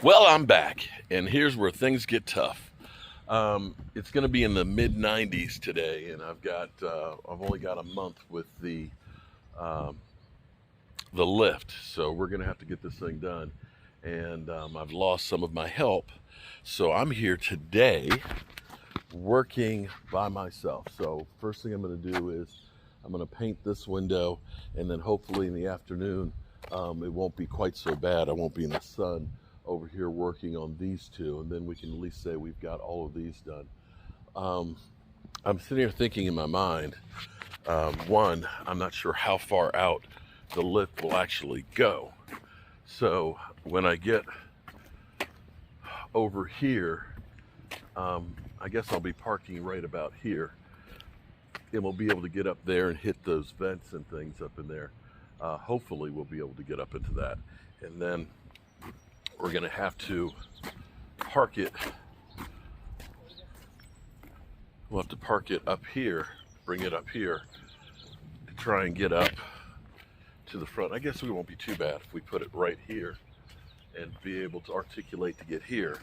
Well, I'm back, and here's where things get tough. It's going to be in the mid 90s today, and I've only got a month with um, the lift, so we're going to have to get this thing done. And I've lost some of my help, so I'm here today working by myself. So first thing I'm going to do is I'm going to paint this window, and then hopefully in the afternoon it won't be quite so bad. I won't be in the sun over here working on these two, and then we can at least say we've got all of these done. Um, I'm sitting here thinking in my mind, one, I'm not sure how far out the lift will actually go. So when I get over here, I guess I'll be parking right about here, and we'll be able to get up there and hit those vents and things up in there. Hopefully we'll be able to get up into that, and then we're going to have to park it. We'll have to park it up here, bring it up here to try and get up to the front. I guess we won't be too bad if we put it right here and be able to articulate to get here.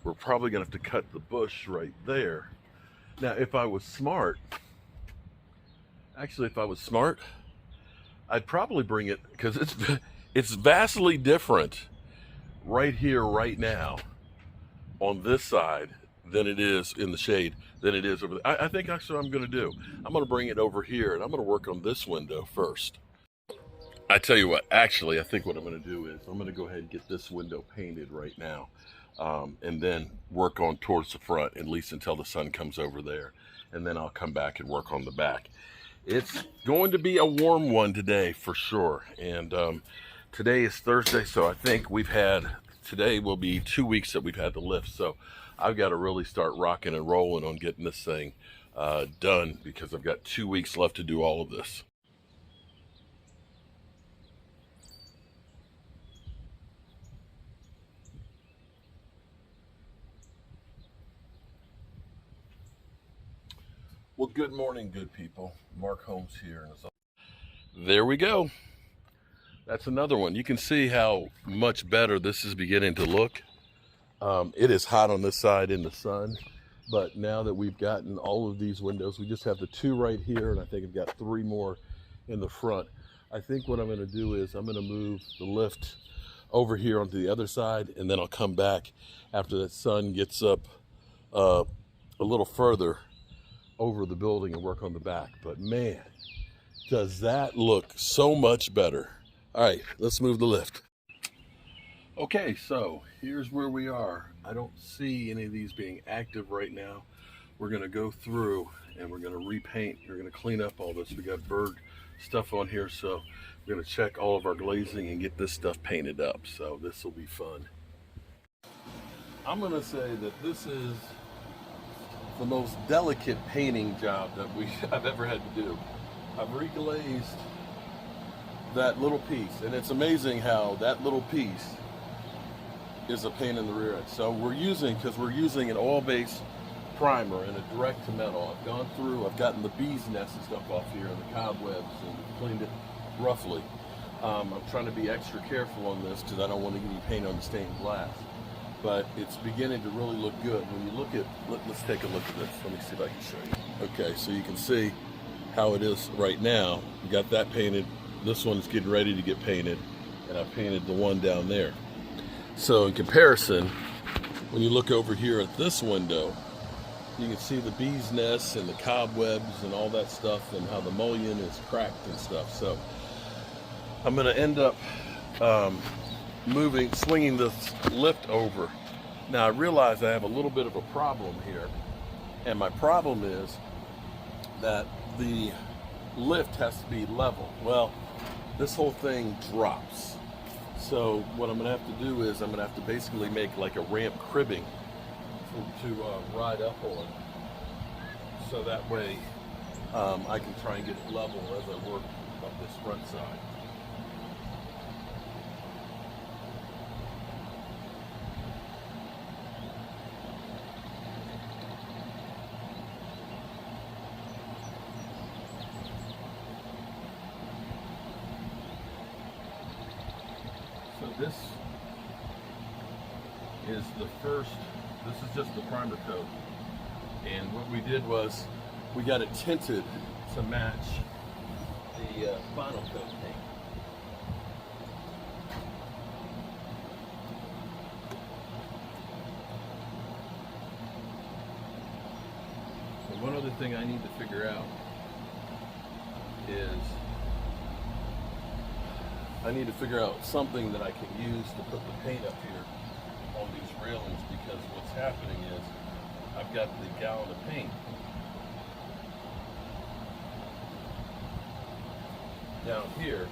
We're probably going to have to cut the bush right there. Now, if I was smart, I'd probably bring it, because it's vastly different right here, right now, on this side than it is in the shade, than it is over there. I think that's what I'm going to do. I'm going to bring it over here, and I'm going to work on this window first. I tell you what, actually, I think what I'm going to do is I'm going to go ahead and get this window painted right now, and then work on towards the front, at least until the sun comes over there, and then I'll come back and work on the back. It's going to be a warm one today for sure, and today is Thursday, so I think today will be 2 weeks that we've had the lift, so I've got to really start rocking and rolling on getting this thing done, because I've got 2 weeks left to do all of this. Well, good morning, good people. Mark Holmes here. There we go. That's another one. You can see how much better this is beginning to look. It is hot on this side in the sun, but now that we've gotten all of these windows, we just have the two right here, and I think I've got 3 more in the front. I think what I'm going to do is I'm going to move the lift over here onto the other side, and then I'll come back after the sun gets up a little further over the building and work on the back. But man, does that look so much better. All right, let's move the lift. Okay, so here's where we are. I don't see any of these being active right now. We're going to go through and we're going to repaint. We're going to clean up all this. We got bird stuff on here, so we're going to check all of our glazing and get this stuff painted up. So this will be fun. I'm going to say that this is the most delicate painting job that I've ever had to do. I've reglazed that little piece, and it's amazing how that little piece is a pain in the rear end. So because we're using an oil-based primer and a direct to metal. I've gone through, I've gotten the bees nest and stuff off here and the cobwebs and cleaned it roughly. I'm trying to be extra careful on this because I don't want to get any paint on the stained glass. But it's beginning to really look good. When you look at, let's take a look at this. Let me see if I can show you. Okay, so you can see how it is right now. We got that painted. This one's getting ready to get painted, and I painted the one down there. So in comparison, when you look over here at this window, you can see the bees nests and the cobwebs and all that stuff, and how the mullion is cracked and stuff. So I'm going to end up swinging this lift over. Now I realize I have a little bit of a problem here, and my problem is that the lift has to be level. Well, this whole thing drops. So what I'm going to have to do is I'm going to have to basically make like a ramp cribbing to ride up on, so that way I can try and get it level as I work up this front side. So is the first, this is just the primer coat. And what we did was we got it tinted to match the final coat paint. So one other thing I need to figure out is I need to figure out something that I can use to put the paint up here on these railings, because what's happening is I've got the gallon of paint down here,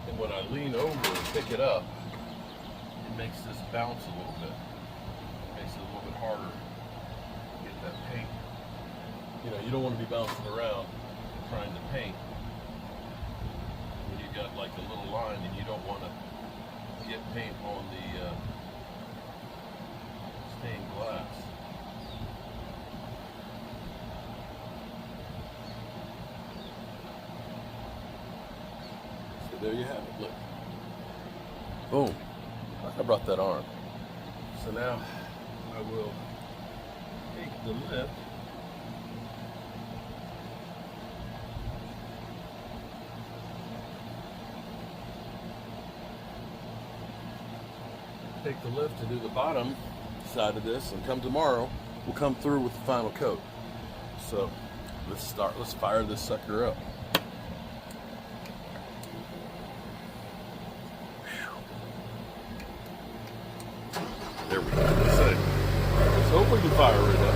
and when I lean over and pick it up, it makes this bounce a little bit. It makes it a little bit harder to get that paint. You know, you don't want to be bouncing around trying to paint when you got like a little line and you don't want to get paint on the stained glass. So there you have it, look. Boom. I brought that arm. So now I will take the lift to do the bottom side of this, and come tomorrow we'll come through with the final coat. So let's fire this sucker up. There we go. Let's hope we can fire it up.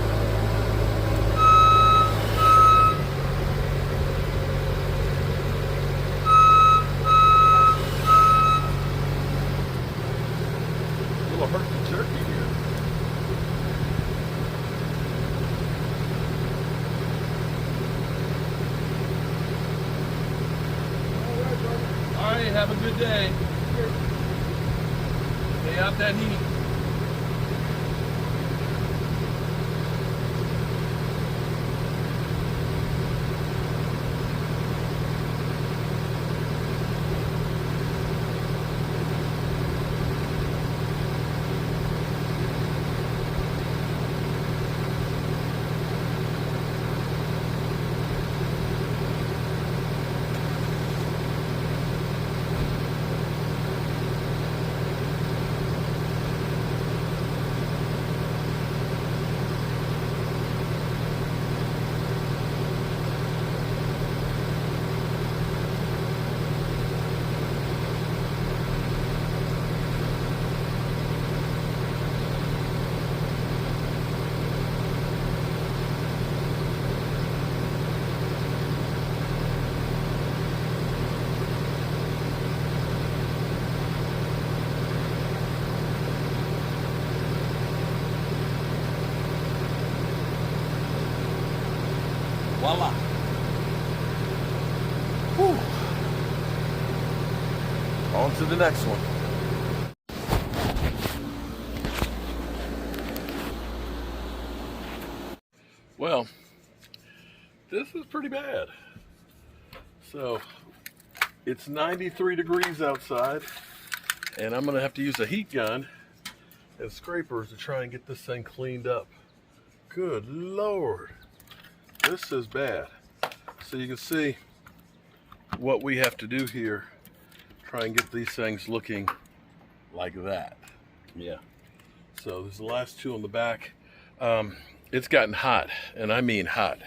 Turkey here. All right, have a good day. Stay out that heat. Voila. Whew. On to the next one. Well, this is pretty bad. So it's 93 degrees outside, and I'm gonna have to use a heat gun and scrapers to try and get this thing cleaned up. Good Lord. This is bad. So you can see what we have to do here. Try and get these things looking like that. Yeah. So there's the last two on the back. It's gotten hot, and I mean hot.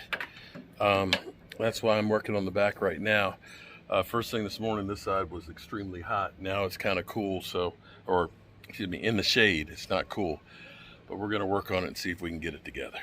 That's why I'm working on the back right now. First thing this morning, this side was extremely hot. Now it's kind of cool, so, or excuse me, in the shade. It's not cool, but we're gonna work on it and see if we can get it together.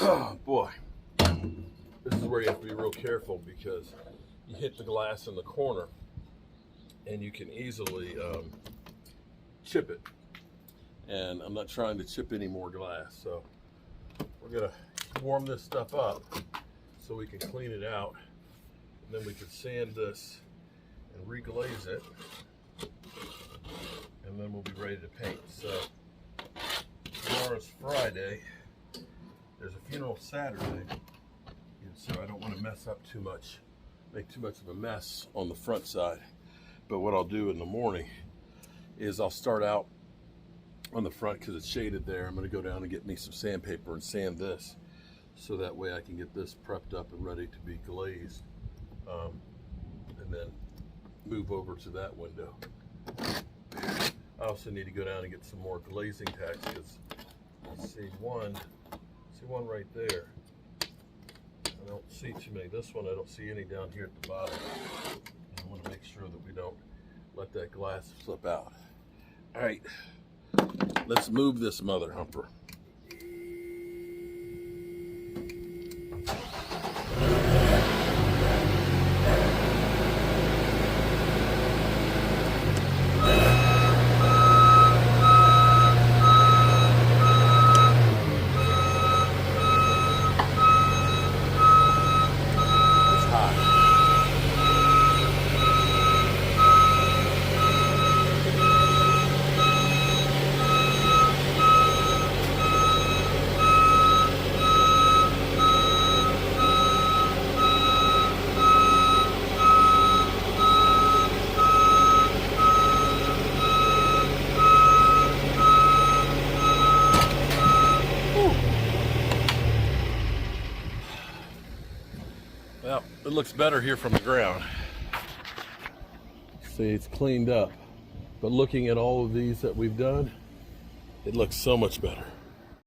Oh boy, this is where you have to be real careful because you hit the glass in the corner and you can easily chip it. And I'm not trying to chip any more glass, so we're gonna warm this stuff up so we can clean it out, and then we can sand this and reglaze it, and then we'll be ready to paint. So tomorrow's Friday. There's a funeral Saturday, and so I don't want to mess up too much, make too much of a mess on the front side. But what I'll do in the morning is I'll start out on the front because it's shaded there. I'm going to go down and get me some sandpaper and sand this, so that way I can get this prepped up and ready to be glazed, and then move over to that window. I also need to go down and get some more glazing tacks because I see one right there. I don't see too many. This one I don't see any down here at the bottom. I want to make sure that we don't let that glass slip out. All right, let's move this mother humper. Well, it looks better here from the ground. See, it's cleaned up. But looking at all of these that we've done, it looks so much better.